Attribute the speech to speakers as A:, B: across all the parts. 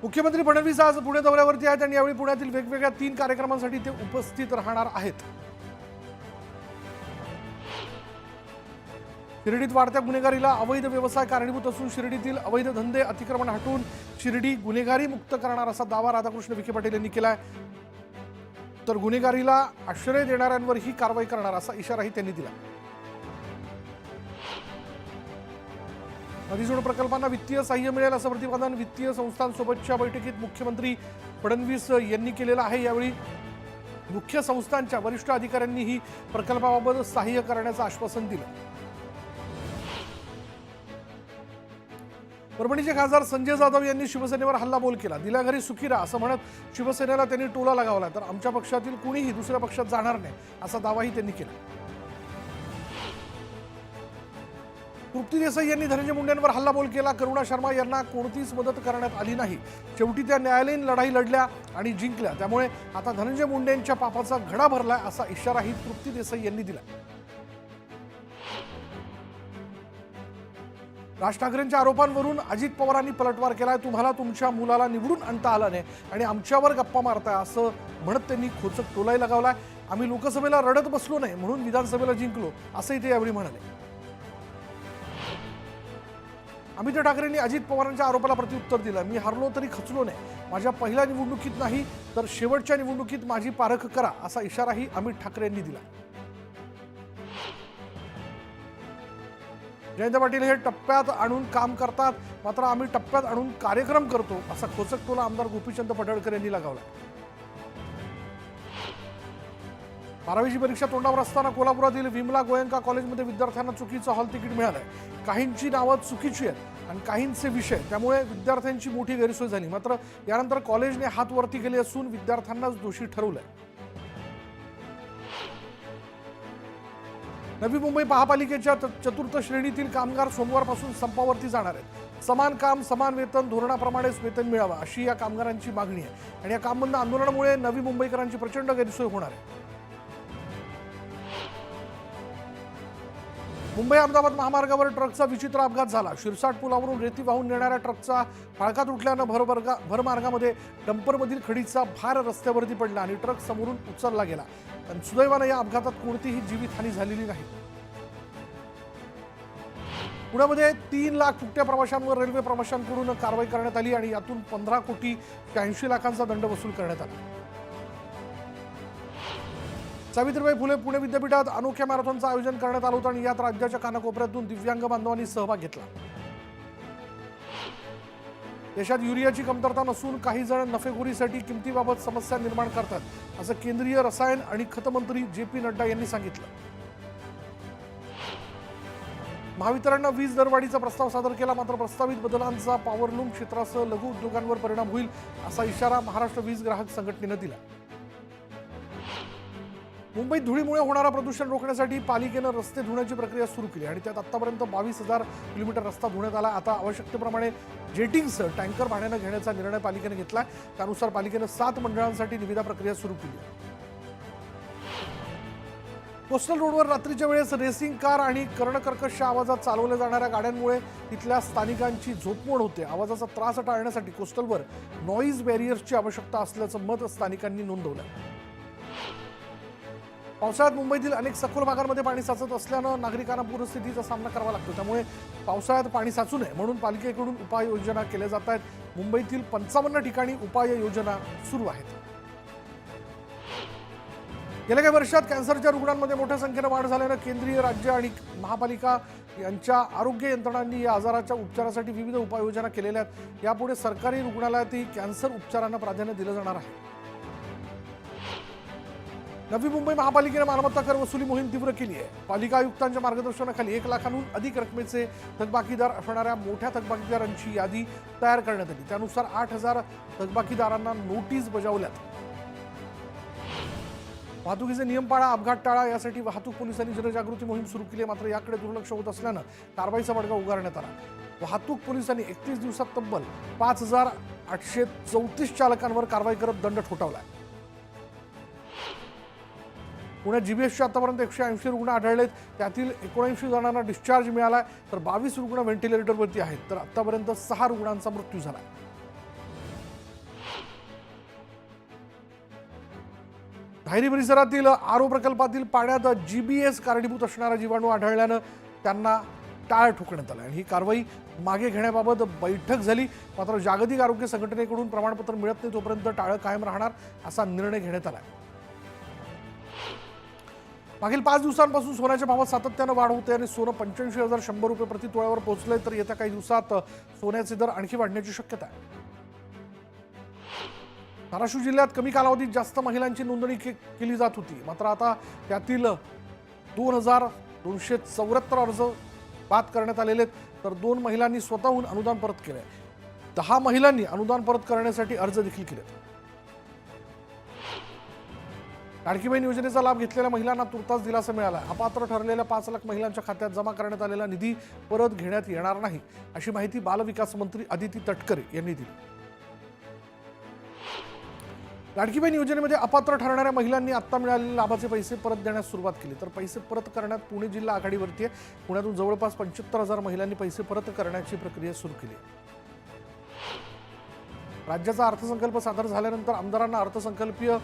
A: मुख्यमंत्री फडणवीस आज पुणे दौऱ्यावरती आहेत आणि यावेळी पुण्यातील वेगवेगळ्या 3 कार्यक्रमांसाठी ते उपस्थित राहणार आहेत। शिर्डीत वाढत्या गुन्हेगारीला अवैध व्यवसाय कारणीभूत असून शिर्डीतील अवैध धंदे अतिक्रमण हटवून शिर्डी गुन्हेगारी मुक्त करणार असा दावा राधाकृष्ण विखे पाटील यांनी केलाय। तर गुन्हेगारीला आश्रय देणाऱ्यांवरही कारवाई करणार असा इशाराही त्यांनी दिला। नदीजोड प्रकल्पांना वित्तीय सहाय्य मिळेल असं प्रतिपादन वित्तीय संस्थांसोबतच्या बैठकीत मुख्यमंत्री फडणवीस यांनी केलेलं आहे। यावेळी मुख्य संस्थांच्या वरिष्ठ अधिकाऱ्यांनीही प्रकल्पाबाबत सहाय्य करण्याचं आश्वासन दिलं। परभणीचे खासदार संजय जाधव यांनी शिवसेनेवर हल्लाबोल केला। दिल्या घरी सुखी राहा असं म्हणत शिवसेनेला त्यांनी टोला लगावला। तर आमच्या पक्षातील कुणीही दुसऱ्या पक्षात जाणार नाही असा दावाही त्यांनी केला। तृप्ती देसाई यांनी धनंजय मुंडेंवर हल्लाबोल केला। करुणा शर्मा यांना कोणतीच मदत करण्यात आली नाही, शेवटी त्या न्यायालयीन लढाई लढल्या आणि जिंकल्या, त्यामुळे आता धनंजय मुंडेंच्या पापाचा घडा भरलाय असा इशाराही तृप्ती देसाई यांनी दिला। राज ठाकरेंच्या आरोपांवरून अजित पवारांनी पलटवार केलाय। तुम्हाला तुमच्या मुलाला निवडून आणता आलं नाही आणि आमच्यावर गप्पा मारताय असं म्हणत त्यांनी खोचक टोलाही लगावलाय। आम्ही लोकसभेला रडत बसलो नाही म्हणून विधानसभेला जिंकलो असंही ते यावेळी म्हणाले। अमित ठाकरेंनी अजित पवारांच्या आरोपाला प्रत्युत्तर दिलं। मी हरलो तरी खचलो नाही, माझ्या पहिल्या निवडणुकीत नाही तर शेवटच्या निवडणुकीत माझी पारख करा असा इशाराही अमित ठाकरे यांनी दिला। जयंत पाटील हे टप्प्यात आणून काम करतात, मात्र आम्ही टप्प्यात आणून कार्यक्रम करतो असा खोचक टोला आमदार गोपीचंद पडळकर यांनी लगावला। 12वीची परीक्षा तोंडावर असताना कोल्हापुरातील विमला गोयंका कॉलेजमध्ये विद्यार्थ्यांना चुकीचं हॉल तिकीट मिळालंय। काहींची नावं चुकीची आहेत आणि काहींचे विषय, त्यामुळे विद्यार्थ्यांची मोठी गैरसोय झाली। मात्र यानंतर कॉलेजने हात वरती केले असून विद्यार्थ्यांनाच दोषी ठरवलंय। नवी मुंबई महापालिकेच्या चतुर्थ श्रेणीतील कामगार सोमवारपासून संपावरती जाणार आहेत। समान काम समान वेतन धोरणाप्रमाणेच वेतन मिळावं अशी या कामगारांची मागणी आहे आणि या काम बंद आंदोलनामुळे नवी मुंबईकरांची प्रचंड गैरसोय होणार आहे। मुंबई अहमदाबाद महामार्गावर ट्रकचा विचित्र अपघात झाला। शिरसाट पुलावरून रेती वाहून नेणाऱ्या ट्रकचा फाळका तुटल्यानं भरमार्गामध्ये डंपरमधील खडीचा भार रस्त्यावरती पडला आणि ट्रक समोरून उचलला गेला। पण सुदैवानं या अपघातात कोणतीही जीवितहानी झालेली नाही। पुण्यामध्ये 3 लाख फुकट्या प्रवाशांवर रेल्वे प्रवाशांकडून कारवाई करण्यात आली आणि यातून 15 कोटी 86 लाखांचा दंड वसूल करण्यात आला। सावित्रीबाई फुले पुणे विद्यापीठात अनोख्या मॅरेथॉनचं आयोजन करण्यात आलं होतं आणि यात राज्याच्या कानाकोपऱ्यातून दिव्यांग बांधवांनी सहभाग घेतला। देशात युरियाची कमतरता नसून काही जण नफेखोरीसाठी किमतीबाबत समस्या निर्माण करतात असं केंद्रीय रसायन आणि खत मंत्री JP नड्डा यांनी सांगितलं। महावितरणनं वीज दरवाढीचा प्रस्ताव सादर केला, मात्र प्रस्तावित बदलांचा पॉवरलूम क्षेत्रासह लघु उद्योगांवर परिणाम होईल असा इशारा महाराष्ट्र वीज ग्राहक संघटनेनं दिला। मुंबईत धुळीमुळे होणारा प्रदूषण रोखण्यासाठी पालिकेनं रस्ते धुण्याची प्रक्रिया सुरू केली आणि त्यात आतापर्यंत 22,000 किलोमीटर रस्ता धुण्यात आला। आता आवश्यकतेप्रमाणे जेटिंगसह टँकर भाड्यानं घेण्याचा निर्णय पालिकेनं घेतला। त्यानुसार पालिकेनं 7 मंडळांसाठी निविदा प्रक्रिया सुरू केली। कोस्टल रोडवर रात्रीच्या वेळेस रेसिंग कार आणि कर्णकर्कश आवाजात चालवल्या जाणाऱ्या गाड्यांमुळे तिथल्या स्थानिकांची झोपमोड होते। आवाजाचा त्रास टाळण्यासाठी कोस्टलवर नॉईज बॅरियर्सची आवश्यकता असल्याचं मत स्थानिकांनी नोंदवलं। पावसाळ्यात मुंबईतील अनेक सखोल भागांमध्ये पाणी साचत असल्यानं नागरिकांना पूरस्थितीचा सामना करावा लागतो, त्यामुळे पावसाळ्यात पाणी साचू नये म्हणून पालिकेकडून उपाययोजना केल्या जात आहेत। मुंबईतील 55 ठिकाणी उपाययोजना सुरू आहेत। गेल्या काही वर्षात कॅन्सरच्या रुग्णांमध्ये मोठ्या संख्येनं वाढ झाल्यानं केंद्रीय राज्य आणि महापालिका यांच्या आरोग्य यंत्रणांनी या आजाराच्या उपचारासाठी विविध उपाययोजना केलेल्या आहेत। यापुढे सरकारी रुग्णालयातही कॅन्सर उपचारांना प्राधान्य दिलं जाणार आहे। नवी मुंबई महापालिकेने मालमत्ता कर वसुली मोहीम तीव्र केली आहे। पालिका आयुक्तांच्या मार्गदर्शनाखाली 1 लाखांहून अधिक रकमेचे थकबाकीदार असणाऱ्या मोठ्या थकबाकीदारांची यादी तयार करण्यात आली। त्यानुसार 8,000 थकबाकीदारांना नोटीस बजावल्यात। वाहतुकीचे नियम पाळा, अपघात टाळा यासाठी वाहतूक पोलिसांनी जनजागृती मोहीम सुरू केली आहे, मात्र याकडे दुर्लक्ष होत असल्यानं कारवाईचा बडगा उगारण्यात आला। वाहतूक पोलिसांनी 31 दिवसात तब्बल 5,834 चालकांवर कारवाई करत दंड ठोठावला। पुण्यात जीबीएसचे आतापर्यंत 180 रुग्ण आढळलेत, त्यातील 79 जणांना डिस्चार्ज मिळाला तर 22 रुग्ण व्हेंटिलेटरवरती आहेत, तर आतापर्यंत 6 रुग्णांचा मृत्यू झाला। धायरी परिसरातील आरो प्रकल्पातील पाण्यात जीबीएस कारणीभूत असणारा जीवाणू आढळल्यानं त्यांना टाळ ठोकण्यात आलं आणि ही कारवाई मागे घेण्याबाबत बैठक झाली. मात्र जागतिक आरोग्य संघटनेकडून प्रमाणपत्र मिळत नाही तोपर्यंत टाळं कायम राहणार असा निर्णय घेण्यात आला. मागील 5 दिवसांपासून सोन्याच्या भावात सातत्यानं वाढ होते आणि सोनं 85,100 रुपये प्रति तोळ्यावर पोहोचलंय. तर येत्या काही दिवसात सोन्याचे दर आणखी वाढण्याची शक्यता आहे. धाराशिव जिल्ह्यात कमी कालावधीत जास्त महिलांची नोंदणी केली जात होती. मात्र आता त्यातील 2,274 अर्ज बाद करण्यात आलेले आहेत. तर 2 महिलांनी स्वतःहून अनुदान परत केले. 10 महिलांनी अनुदान परत करण्यासाठी अर्ज देखील केले. लाडकी बहीण योजनेचा लाभ घेतलेल्या महिलांना तुर्तास दिलासा मिळाला. अपात्र ठरलेल्या 5 लाख महिलांच्या खात्यात जमा करण्यात आलेला निधी परत घेण्यात येणार नाही अशी माहिती बालविकास मंत्री अदिती तटकरे यांनी दिली. लाडकी बहीण योजनेमध्ये अपात्र ठरणाऱ्या महिलांनी आता मिळालेले लाभाचे पैसे परत देण्यास सुरुवात केली. तर पैसे परत करण्यात पुणे जिल्हा आघाडीवरती आहे. पुण्यातून जवळपास 75,000 महिलांनी पैसे परत करण्याची प्रक्रिया सुरू केली. राज्याचा अर्थसंकल्प सादर झाल्यानंतर आमदारांना अर्थसंकल्पीय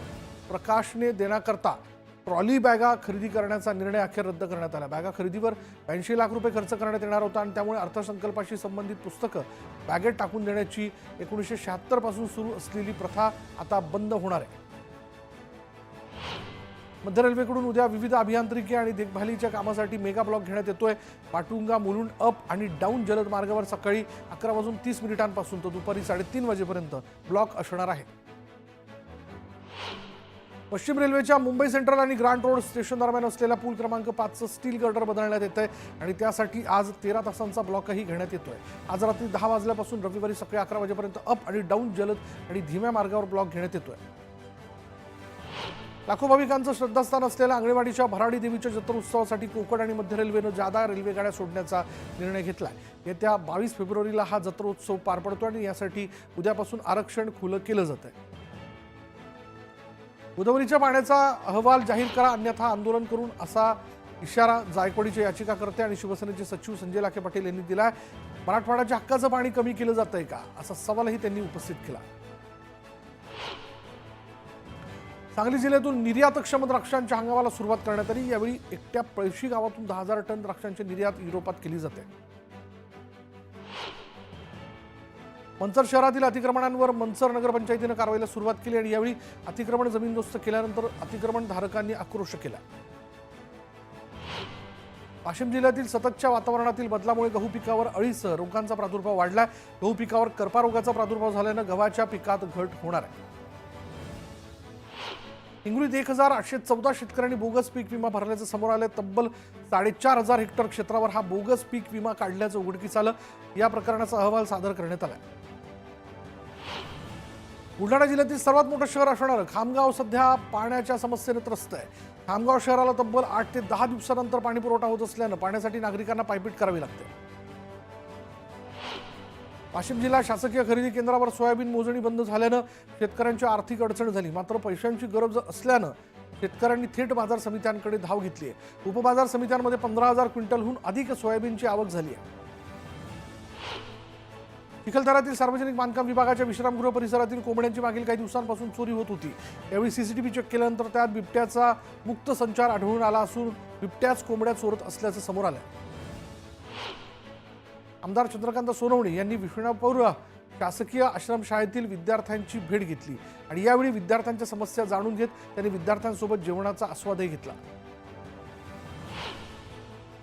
A: प्रकाशने देण्याकरता ट्रॉली बॅगा खरेदी करण्याचा निर्णय अखेर रद्द करण्यात आला. बॅगा खरेदीवर 80 लाख रुपये खर्च करण्यात येणार होता आणि त्यामुळे अर्थसंकल्पाशी संबंधित पुस्तकं बॅगेत टाकून देण्याची 1976 पासून सुरू असलेली प्रथा आता बंद होणार आहे. मध्य रेल्वेकडून उद्या विविध अभियांत्रिकी आणि देखभालीच्या कामासाठी मेगा ब्लॉक घेण्यात येतोय. पाटुंगा मुलुंड अप आणि डाऊन जलद मार्गावर सकाळी 11:30 पासून तर दुपारी 3:30 वाजेपर्यंत ब्लॉक असणार आहे. पश्चिम रेल्वेच्या मुंबई सेंट्रल आणि ग्रांट रोड स्टेशन दरम्यान असलेल्या पूल क्रमांक 5चं स्टील गर्डर बदलण्यात येत आहे आणि त्यासाठी आज 13 तासांचा ब्लॉकही घेण्यात येतोय. आज रात्री 10 वाजल्यापासून रविवारी सकाळी 11 वाजेपर्यंत अप आणि डाऊन जलद आणि धीम्या मार्गावर ब्लॉक घेण्यात येतोय. लाखो भाविकांचं श्रद्धास्थान असलेल्या आंगणेवाडीच्या भराडी देवीच्या जत्रोत्सवासाठी कोकण आणि मध्य रेल्वेनं जादा रेल्वे गाड्या सोडण्याचा निर्णय घेतलाय. येत्या 22 फेब्रुवारीला हा जत्रोत्सव पार पडतो आणि यासाठी उद्यापासून आरक्षण खुलं केलं जात आहे. गोदावरीच्या पाण्याचा अहवाल जाहीर करा अन्यथा आंदोलन करून असा इशारा जायकवाडीचे याचिकाकर्ते आणि शिवसेनेचे सचिव संजय लाखे पाटील यांनी दिलाय. मराठवाड्याच्या हक्काचं पाणी कमी केलं जातंय का असा सवालही त्यांनी उपस्थित केला. सांगली जिल्ह्यातून निर्यातक्षम द्राक्षांच्या हंगामाला सुरुवात करण्यात आली. यावेळी एकट्या पळशी गावातून 10,000 टन द्राक्षांची निर्यात युरोपात केली जाते. मंचर शहरातील अतिक्रमणांवर मंचर नगरपंचायतीनं कारवाईला सुरुवात केली आणि यावेळी अतिक्रमण जमीनदोस्त केल्यानंतर अतिक्रमणधारकांनी आक्रोश केला. वाशिम जिल्ह्यातील सततच्या वातावरणातील बदलामुळे गहू पिकावर अळीसह रोगांचा प्रादुर्भाव वाढला. गहू पिकावर करपा रोगाचा प्रादुर्भाव झाल्यानं गव्हाच्या पिकात घट होणार आहे. हिंगोलीत 1,814 शेतकऱ्यांनी बोगस पीक विमा भरल्याचं समोर आलं. तब्बल 4,500 हेक्टर क्षेत्रावर हा बोगस पीक विमा काढल्याचं उघडकीस आलं. या प्रकरणाचा अहवाल सादर करण्यात आला. बुलढाणा जिल्ह्यातील सर्वात मोठं शहर असणारं खामगाव सध्या पाण्याच्या समस्येने त्रस्त आहे. खामगाव शहराला तब्बल 8 ते 10 दिवसानंतर पाणी पुरवठा होत असल्यानं पाण्यासाठी नागरिकांना पायपीट करावी लागते. वाशिम जिल्हा शासकीय खरेदी केंद्रावर सोयाबीन मोजणी बंद झाल्यानं शेतकऱ्यांची आर्थिक अडचण झाली. मात्र पैशांची गरज असल्यानं शेतकऱ्यांनी थेट बाजार समित्यांकडे धाव घेतली आहे. उपबाजार समित्यांमध्ये 15,000 क्विंटलहून अधिक सोयाबीनची आवक झाली आहे. चिखलदऱ्यातील सार्वजनिक बांधकाम विभागाच्या विश्रामगृह परिसरातील कोंबड्यांची मागील काही दिवसांपासून चोरी होत होती. यावेळी सीसीटीव्ही चेक केल्यानंतर त्यात बिबट्याचा मुक्त संचार आढळून आला असून बिबट्याच कोंबड्या चोरत असल्याचं समोर आलं. आमदार चंद्रकांत सोनवणे यांनी विष्णापूर शासकीय आश्रमशाळेतील विद्यार्थ्यांची भेट घेतली आणि यावेळी विद्यार्थ्यांच्या समस्या जाणून घेत त्यांनी विद्यार्थ्यांसोबत जेवणाचा आस्वादही घेतला.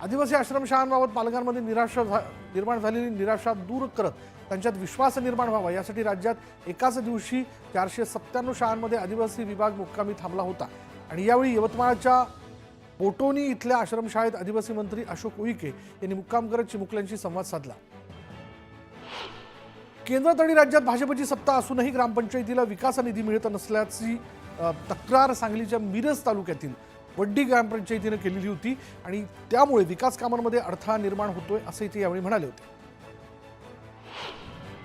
A: आदिवासी आश्रमशाळांबाबत पालकांमध्ये निर्माण झालेली निराशा दूर करत त्यांच्यात विश्वास निर्माण व्हावा यासाठी राज्यात एकाच दिवशी 497 शाळांमध्ये आदिवासी विभाग मुक्कामी थांबला होता आणि यावेळी यवतमाळच्या पोटोनी इथल्या आश्रमशाळेत आदिवासी मंत्री अशोक उईके यांनी मुक्काम करत चिमुकल्यांशी संवाद साधला. केंद्रात आणि राज्यात भाजपची सत्ता असूनही ग्रामपंचायतीला विकास निधी मिळत नसल्याची तक्रार सांगलीच्या मिरज तालुक्यातील वड्डी ग्रामपंचायतीने केलेली होती आणि त्यामुळे विकास कामांमध्ये अडथळा निर्माण होतोय असे ते यावेळी म्हणाले होते.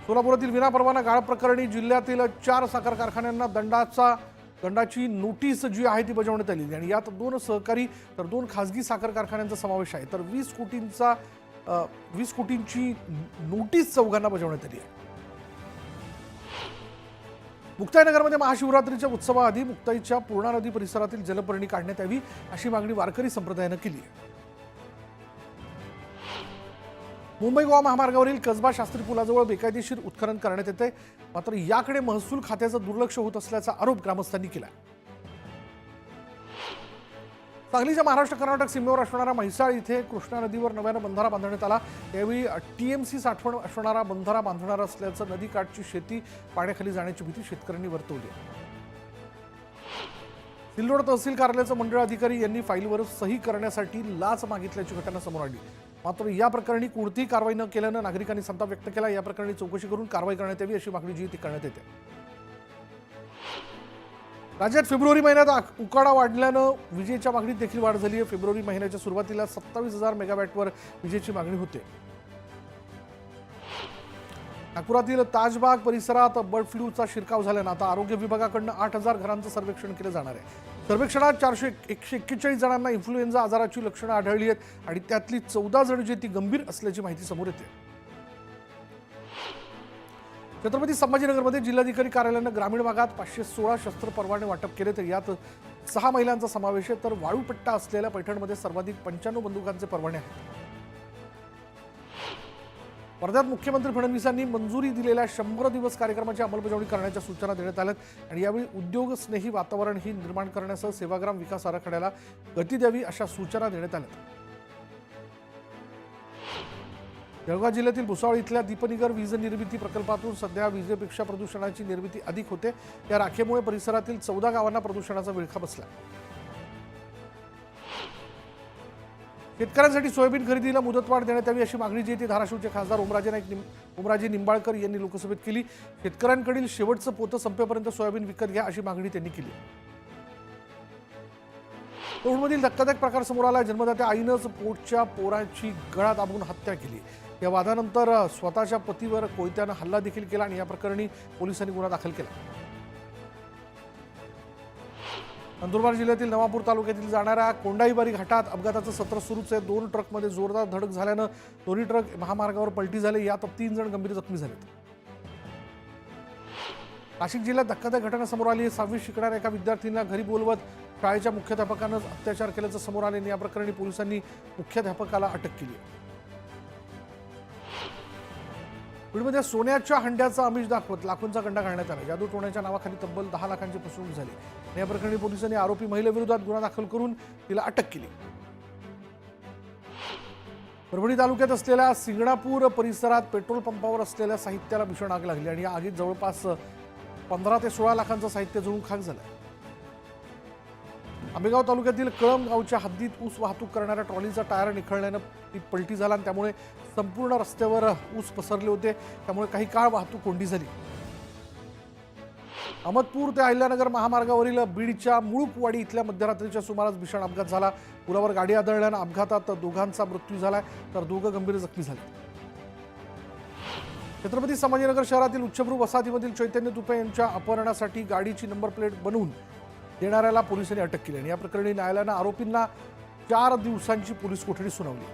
A: सोलापुरातील विनापरवाना गाळ प्रकरणी जिल्ह्यातील 4 साखर कारखान्यांना दंडाची नोटीस जी आहे ती बजावण्यात आली आणि यात 2 सहकारी तर 2 खासगी साखर कारखान्यांचा समावेश आहे. तर 20 कोटींची नोटीस चौघांना बजावण्यात आली आहे. मुक्ताईनगरमध्ये महाशिवरात्रीच्या उत्सवाआधी मुक्ताईच्या पूर्णा नदी परिसरातील जलपर्णी काढण्यात यावी अशी मागणी वारकरी संप्रदायानं केली आहे. मुंबई गोवा महामार्गावरील कसबा शास्त्री पुलाजवळ बेकायदेशीर उत्खनन करण्यात येते, मात्र याकडे महसूल खात्याचं दुर्लक्ष होत असल्याचा आरोप ग्रामस्थांनी केला. सांगलीच्या महाराष्ट्र कर्नाटक सीमेवर असणारा म्हैसाळ इथे कृष्णा नदीवर नव्यानं बंधारा बांधण्यात आला. यावेळी टीएमसी साठवण असणारा बंधारा बांधणार असल्याचं नदीकाठची शेती पाण्याखाली जाण्याची भीती शेतकऱ्यांनी वर्तवली. सिल्लोड तहसील कार्यालयाचे मंडळ अधिकारी यांनी फाईलवर सही करण्यासाठी लाच मागितल्याची घटना समोर आली. मात्र या प्रकरणी कोणतीही कारवाई न केल्यानं नागरिकांनी संताप व्यक्त केला. या प्रकरणी चौकशी करून कारवाई करण्यात यावी अशी मागणी जी ती करण्यात येते. राज्यात फेब्रुवारी महिन्यात उकाडा वाढल्यानं विजेच्या मागणीत देखील वाढ झाली आहे. फेब्रुवारी महिन्याच्या सुरुवातीला 27,000 मेगावॅटवर विजेची मागणी होते. नागपुरातील ताजबाग परिसरात बर्ड फ्लूचा शिरकाव झाल्यानं आता आरोग्य विभागाकडून 8,000 घरांचं सर्वेक्षण केलं जाणार आहे. सर्वेक्षणात 141 जणांना इन्फ्लुएन्झा आजाराची लक्षणं आढळली आहेत आणि त्यातली 14 जण जे ती गंभीर असल्याची माहिती समोर येते. छत्रपती संभाजीनगरमध्ये जिल्हाधिकारी कार्यालयानं ग्रामीण भागात 516 शस्त्र परवाने वाटप केले, तर यात 6 महिलांचा समावेश आहे. तर वाळूपट्टा असलेल्या पैठणमध्ये सर्वाधिक 95 बंदुकांचे परवाने आहेत. वर्ध्यात मुख्यमंत्री फडणवीसांनी मंजुरी दिलेल्या 100 दिवस कार्यक्रमाची अंमलबजावणी करण्याच्या सूचना देण्यात आल्यात आणि यावेळी उद्योग स्नेही वातावरण ही निर्माण करण्यासह सेवाग्राम विकास आराखड्याला गती द्यावी अशा सूचना देण्यात आल्या. जळगाव जिल्ह्यातील भुसावळ इथल्या दीपनिगर वीज निर्मिती प्रकल्पातून सध्या विजेपेक्षा प्रदूषणाची निर्मिती अधिक होते. या राखेमुळे परिसरातील 14 गावांना प्रदूषणाचा विळखा बसला. शेतकऱ्यांसाठी सोयाबीन खरेदीला मुदतवाढ देण्यात यावी अशी मागणी जी ती धाराशिवचे खासदार ओमराजे निंबाळकर यांनी लोकसभेत केली. शेतकऱ्यांकडील शेवटचं पोतं संपेपर्यंत सोयाबीन विकत घ्या अशी मागणी त्यांनी केली. तोंडमधील धक्कादायक प्रकार समोर आला. जन्मदात्या आईनंच पोटच्या पोराची गळा दाबून हत्या केली. या वादानंतर स्वतःच्या पतीवर कोयत्यानं हल्ला देखील केला आणि या प्रकरणी पोलिसांनी गुन्हा दाखल केला. नंदुरबार जिल्ह्यातील नवापूर तालुक्यातील जाणाऱ्या कोंडाईबारी घाटात अपघाताचं सत्र सुरूच आहे. 2 ट्रकमध्ये जोरदार धडक झाल्यानं दोन्ही ट्रक महामार्गावर पलटी झाले. यात 3 जण गंभीर जखमी झालेत. नाशिक जिल्ह्यात धक्कादायक घटना समोर आली. 6वी शिकणाऱ्या एका विद्यार्थ्यांना घरी बोलवत शाळेच्या मुख्याध्यापकानं अत्याचार केल्याचं समोर आले. या प्रकरणी पोलिसांनी मुख्याध्यापकाला अटक केली. बीडमध्ये सोन्याच्या हंड्याचा आमिष दाखवत लाखोंचा गंडा घालण्यात आला. जादू टोण्याच्या नावाखाली तब्बल 10 लाखांची फसवणूक झाली. या प्रकरणी पोलिसांनी आरोपी महिलेविरोधात गुन्हा दाखल करून तिला अटक केली. परभणी तालुक्यात असलेल्या सिंगणापूर परिसरात पेट्रोल पंपावर असलेल्या साहित्याला भीषण आग लागली आणि या आगीत जवळपास 15 ते 16 लाखांचं साहित्य जळून खाक झालं. आंबेगाव तालुक्यातील कळम गावच्या हद्दीत ऊस वाहतूक करणाऱ्या ट्रॉलीचा टायर निखळल्यानं ती पलटी झाला आणि त्यामुळे संपूर्ण रस्त्यावर ऊस पसरले होते. त्यामुळे काही काळ वाहतूक कोंडी झाली. अहमदपूर ते अहिल्यानगर महामार्गावरील बीडच्या मुळूकवाडी इथल्या मध्यरात्रीच्या सुमारास भीषण अपघात झाला. पुलावर गाडी आदळल्यानं अपघातात दोघांचा मृत्यू झालाय, तर दोघं गंभीर जखमी झाले. छत्रपती संभाजीनगर शहरातील उच्चभ्रू वसाहतीमधील चैतन्य तुपे यांच्या अपहरणासाठी गाडीची नंबर प्लेट बनवून देणाऱ्याला पोलिसांनी अटक केली आणि या प्रकरणी न्यायालयानं आरोपींना 4 दिवसांची पोलीस कोठडी सुनावली.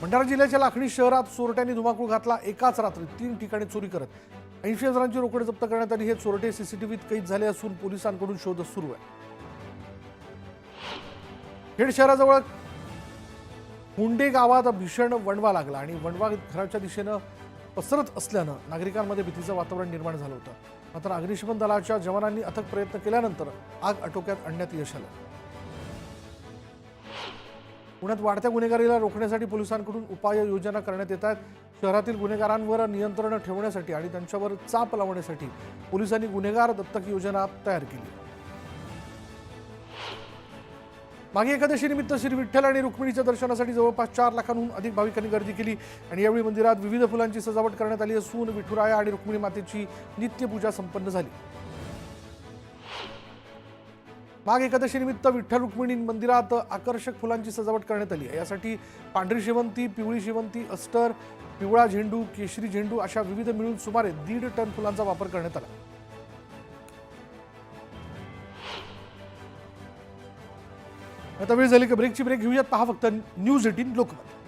A: भंडारा जिल्ह्याच्या लाखणी शहरात चोरट्यांनी धुमाकूळ घातला. एकाच रात्री 3 ठिकाणी चोरी करत 80 हजारांची रोकड जप्त करण्यात आली. हे चोरटे सीसीटीव्हीत कैद झाले असून पोलिसांकडून शोध सुरू आहे. खेड शहराजवळ हुंडे गावात भीषण वणवा लागला आणि वणवा घराच्या दिशेनं पसरत असल्यानं नागरिकांमध्ये भीतीचं वातावरण निर्माण झालं होतं. मात्र अग्निशमन दलाच्या जवानांनी अथक प्रयत्न केल्यानंतर आग आटोक्यात आणण्यात यश आलं. पुण्यात वाढत्या गुन्हेगारीला रोखण्यासाठी पोलिसांकडून उपाययोजना करण्यात येत आहेत. शहरातील गुन्हेगारांवर नियंत्रण ठेवण्यासाठी आणि त्यांच्यावर चाप लावण्यासाठी पोलिसांनी गुन्हेगार दत्तक योजना तयार केली. मागे एकादशीनिमित्त श्री विठ्ठल आणि रुक्मिणीच्या दर्शनासाठी जवळपास 4 लाखांहून अधिक भाविकांनी गर्दी केली आणि यावेळी मंदिरात विविध फुलांची सजावट करण्यात आली असून विठुराया आणि रुक्मिणी मातेची नित्यपूजा संपन्न झाली. माघ एकादशीनिमित्त विठ्ठल रुक्मिणी मंदिरात आकर्षक फुलांची सजावट करण्यात आली आहे. यासाठी पांढरी शेवंती, पिवळी शेवंती, अस्टर, पिवळा झेंडू, केशरी झेंडू अशा विविध मिळून सुमारे 1.5 टन फुलांचा वापर करण्यात आला. आता वेळ झाली की ब्रेकची ब्रेक घेऊयात. पहा फक्त न्यूज 18 लोकमत.